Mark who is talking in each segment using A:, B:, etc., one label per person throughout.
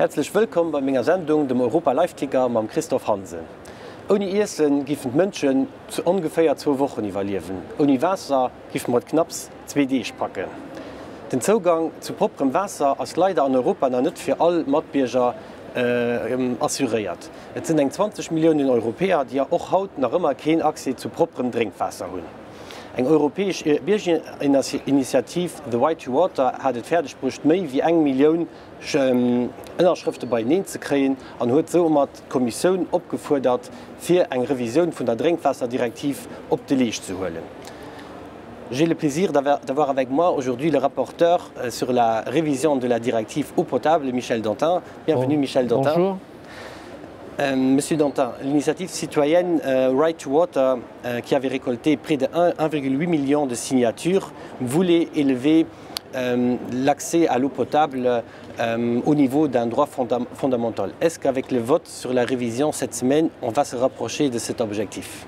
A: Herzlich willkommen bei meiner Sendung dem Europa Live-Ticker mit Christoph Hansen. Ohne Essen giffen Menschen zu ungefähr 2 Wochen überleben. Ohne Wasser giffen wir knapp 2 Tage packen. Den Zugang zu proprem Wasser ist leider in Europa noch nicht für alle Mitbürger assuriert. Es sind 20 Millionen Europäer, die ja auch heute noch immer keine Access zu proprem Trinkwasser haben. Eine europäische Bürgerinitiative, The Right to Water, hat es fertiggebracht, mehr wie 1 Million Unterschriften bei ihnen zu kriegen und hat so die Kommission aufgefordert, für eine Revision von der Trinkwasserdirektive auf den Weg zu holen. J'ai le plaisir d'avoir avec moi aujourd'hui le rapporteur sur la révision de la directive eau potable, Michel Dantin. Bienvenue, Michel Dantin.
B: Bonjour.
A: Monsieur Dantin, l'initiative citoyenne Right to Water, qui avait récolté près de 1,8 million de signatures, voulait élever l'accès à l'eau potable au niveau d'un droit fondamental. Est-ce qu'avec le vote sur la révision cette semaine, on va se rapprocher de cet objectif?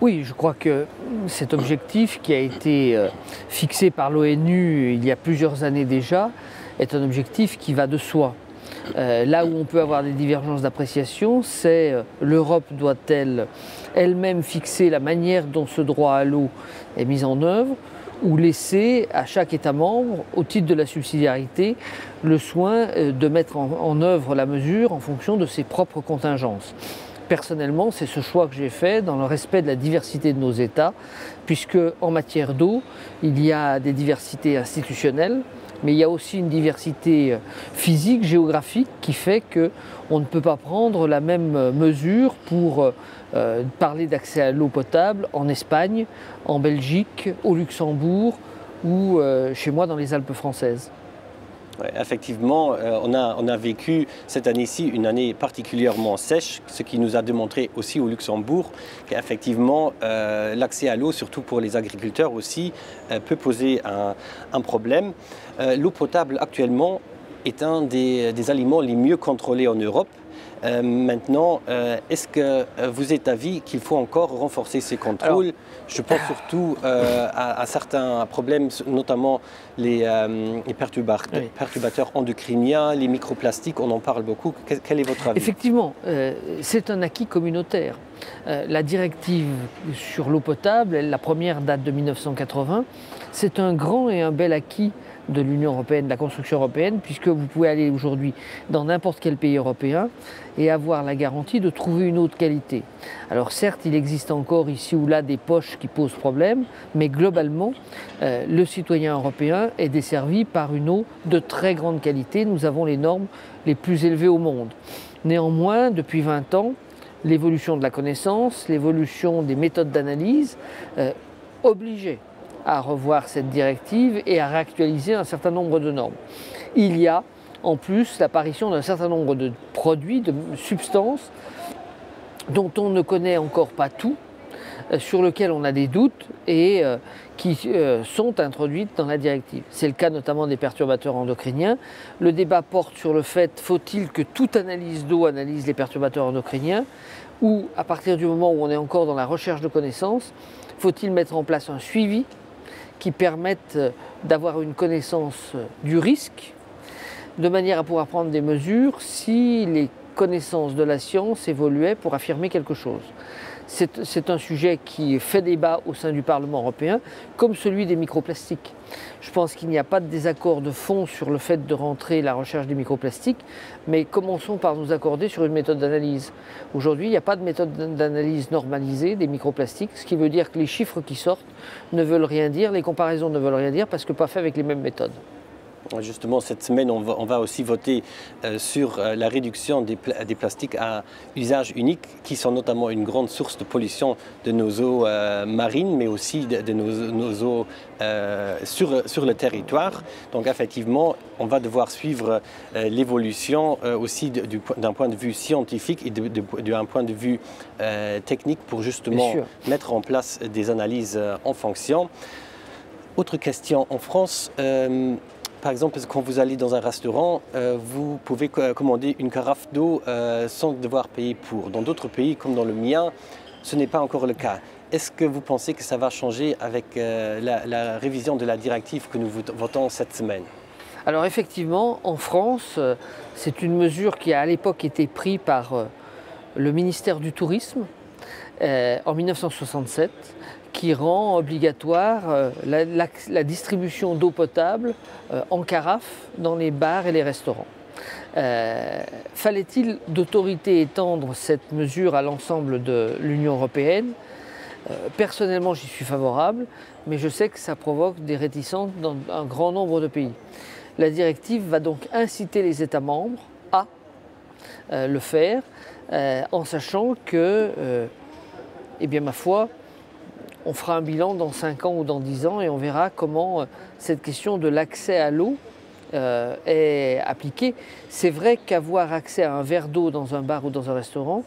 B: Oui, je crois que cet objectif qui a été fixé par l'ONU il y a plusieurs années déjà est un objectif qui va de soi. Là où on peut avoir des divergences d'appréciation, c'est l'Europe doit-elle elle-même fixer la manière dont ce droit à l'eau est mis en œuvre ou laisser à chaque État membre, au titre de la subsidiarité, le soin de mettre en œuvre la mesure en fonction de ses propres contingences. Personnellement, c'est ce choix que j'ai fait dans le respect de la diversité de nos États, puisque en matière d'eau, il y a des diversités institutionnelles, mais il y a aussi une diversité physique, géographique, qui fait qu'on ne peut pas prendre la même mesure pour parler d'accès à l'eau potable en Espagne, en Belgique, au Luxembourg ou chez moi dans les Alpes françaises.
A: Ouais, effectivement, on a vécu cette année-ci une année particulièrement sèche, ce qui nous a démontré aussi au Luxembourg qu'effectivement l'accès à l'eau, surtout pour les agriculteurs aussi, peut poser un problème. L'eau potable actuellement est un des aliments les mieux contrôlés en Europe. Maintenant, est-ce que vous êtes d'avis qu'il faut encore renforcer ces contrôles? Je pense surtout à certains problèmes, notamment les perturbateurs endocriniens, les microplastiques, on en parle beaucoup. Quel est votre avis?
B: Effectivement, c'est un acquis communautaire. La directive sur l'eau potable, la première date de 1980, c'est un grand et un bel acquis de l'Union européenne, de la construction européenne, puisque vous pouvez aller aujourd'hui dans n'importe quel pays européen et avoir la garantie de trouver une eau de qualité. Alors certes, il existe encore ici ou là des poches qui posent problème, mais globalement, le citoyen européen est desservi par une eau de très grande qualité. Nous avons les normes les plus élevées au monde. Néanmoins, depuis 20 ans, l'évolution de la connaissance, l'évolution des méthodes d'analyse obligeait à revoir cette directive et à réactualiser un certain nombre de normes. Il y a en plus l'apparition d'un certain nombre de produits, de substances dont on ne connaît encore pas tout, sur lesquels on a des doutes et qui sont introduites dans la directive. C'est le cas notamment des perturbateurs endocriniens. Le débat porte sur le fait, faut-il que toute analyse d'eau analyse les perturbateurs endocriniens, ou à partir du moment où on est encore dans la recherche de connaissances, faut-il mettre en place un suivi qui permettent d'avoir une connaissance du risque, de manière à pouvoir prendre des mesures si les connaissances de la science évoluaient pour affirmer quelque chose. C'est un sujet qui fait débat au sein du Parlement européen, comme celui des microplastiques. Je pense qu'il n'y a pas de désaccord de fond sur le fait de rentrer la recherche des microplastiques, mais commençons par nous accorder sur une méthode d'analyse. Aujourd'hui, il n'y a pas de méthode d'analyse normalisée des microplastiques, ce qui veut dire que les chiffres qui sortent ne veulent rien dire, les comparaisons ne veulent rien dire parce que pas fait avec les mêmes méthodes.
A: Justement, cette semaine, on va aussi voter sur la réduction des plastiques à usage unique, qui sont notamment une grande source de pollution de nos eaux marines, mais aussi de nos eaux sur le territoire. Donc effectivement, on va devoir suivre l'évolution aussi d'un point de vue scientifique et d'un point de vue technique pour justement mettre en place des analyses en fonction. Autre question, en France, par exemple, quand vous allez dans un restaurant, vous pouvez commander une carafe d'eau sans devoir payer pour. Dans d'autres pays, comme dans le mien, ce n'est pas encore le cas. Est-ce que vous pensez que ça va changer avec la révision de la directive que nous votons cette semaine?
B: Alors effectivement, en France, c'est une mesure qui a à l'époque été prise par le ministère du Tourisme en 1967, qui rend obligatoire la distribution d'eau potable en carafe dans les bars et les restaurants. Fallait-il d'autorité étendre cette mesure à l'ensemble de l'Union européenne? Personnellement, j'y suis favorable, mais je sais que ça provoque des réticences dans un grand nombre de pays. La directive va donc inciter les États membres à le faire, en sachant que, eh bien, ma foi, on fera un bilan dans 5 ans ou dans 10 ans et on verra comment cette question de l'accès à l'eau est appliquée. C'est vrai qu'avoir accès à un verre d'eau dans un bar ou dans un restaurant,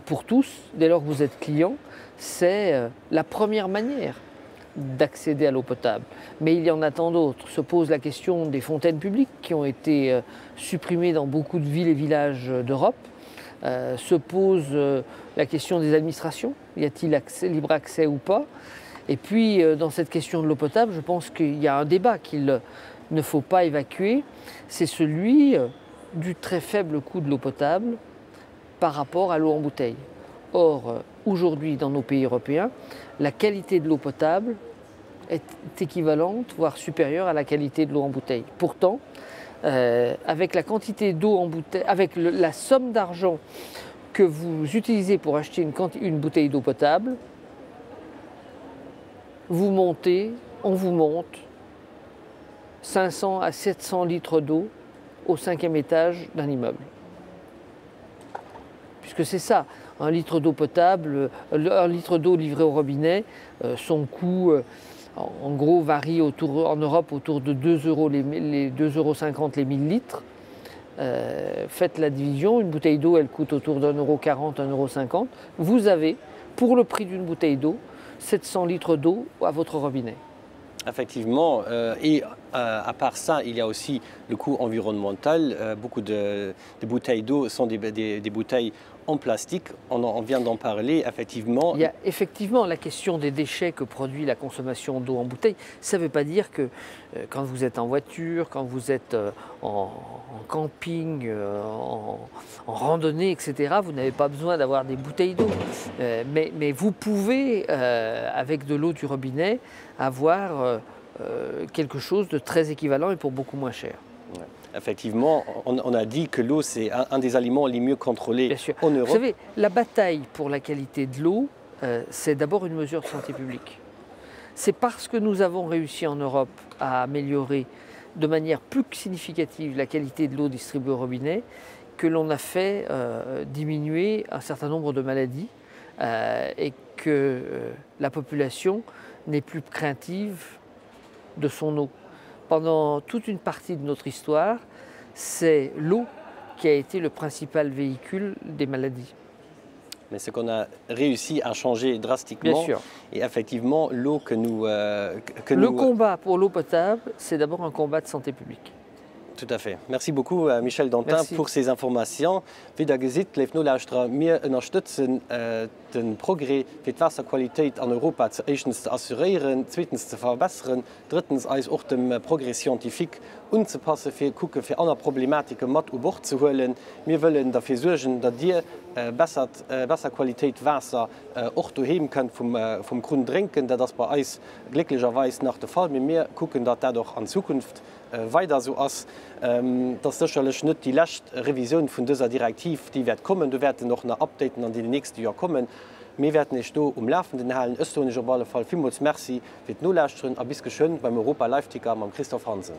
B: pour tous, dès lors que vous êtes client, c'est la première manière d'accéder à l'eau potable. Mais il y en a tant d'autres. Se pose la question des fontaines publiques qui ont été supprimées dans beaucoup de villes et villages d'Europe. Se pose la question des administrations. Y a-t-il libre accès ou pas? Et puis, dans cette question de l'eau potable, je pense qu'il y a un débat qu'il ne faut pas évacuer. C'est celui du très faible coût de l'eau potable par rapport à l'eau en bouteille. Or, aujourd'hui, dans nos pays européens, la qualité de l'eau potable est équivalente, voire supérieure à la qualité de l'eau en bouteille. Pourtant, avec la quantité d'eau en bouteille, avec la somme d'argent que vous utilisez pour acheter une bouteille d'eau potable, on vous monte 500 à 700 litres d'eau au 5e étage d'un immeuble. Puisque c'est ça, un litre d'eau potable, un litre d'eau livré au robinet, son coût en gros varie en Europe autour de 2 € les 2,50 € les 1000 litres. Faites la division, une bouteille d'eau elle coûte autour d'1,40 €, 1,50 €. Vous avez, pour le prix d'une bouteille d'eau, 700 litres d'eau à votre robinet.
A: Effectivement, et à part ça, il y a aussi le coût environnemental. Beaucoup de bouteilles d'eau sont des bouteilles en plastique, on vient d'en parler, effectivement.
B: Il y a effectivement la question des déchets que produit la consommation d'eau en bouteille. Ça ne veut pas dire que quand vous êtes en voiture, quand vous êtes en camping, en randonnée, etc., vous n'avez pas besoin d'avoir des bouteilles d'eau. Mais vous pouvez, avec de l'eau du robinet, avoir quelque chose de très équivalent et pour beaucoup moins cher.
A: Ouais. Effectivement, on a dit que l'eau, c'est un des aliments les mieux contrôlés en Europe.
B: Vous savez, la bataille pour la qualité de l'eau, c'est d'abord une mesure de santé publique. C'est parce que nous avons réussi en Europe à améliorer de manière plus significative la qualité de l'eau distribuée au robinet que l'on a fait diminuer un certain nombre de maladies et que la population n'est plus craintive de son eau. Pendant toute une partie de notre histoire, c'est l'eau qui a été le principal véhicule des maladies.
A: Mais ce qu'on a réussi à changer drastiquement,
B: bien sûr.
A: Et effectivement, l'eau que nous...
B: combat pour l'eau potable, c'est d'abord un combat de santé publique.
A: Tout à fait. Merci beaucoup, Michel Dantin,
B: Merci.
A: pour ces informations. Wie ihr seht, liebe Nullaustra, wir unterstützen den Progress für die Wasserqualität in Europa erstens zu assurieren, zweitens zu verbessern, drittens als auch dem Progress scientifique anzupassen, für gucken, für andere Problematiken mit an Bord zu holen. Wir wollen dafür sorgen, dass ihr Wasserqualität Wasser auch daheim könnt vom Grund trinken, das bei uns glücklicherweise nach der Fall. Wir gucken, dass das doch in Zukunft weiter so ist. Das ist sicherlich nicht die letzte Revision von dieser Direktive, die wird kommen. Wir werden noch Updaten an die nächsten Jahr kommen. Wir werden nicht Laufenden halten. Österreich auf jeden Fall vielmals merci für die Nullausstrahlung. Bis geschehen beim Europa Live-Ticker mit Christoph Hansen.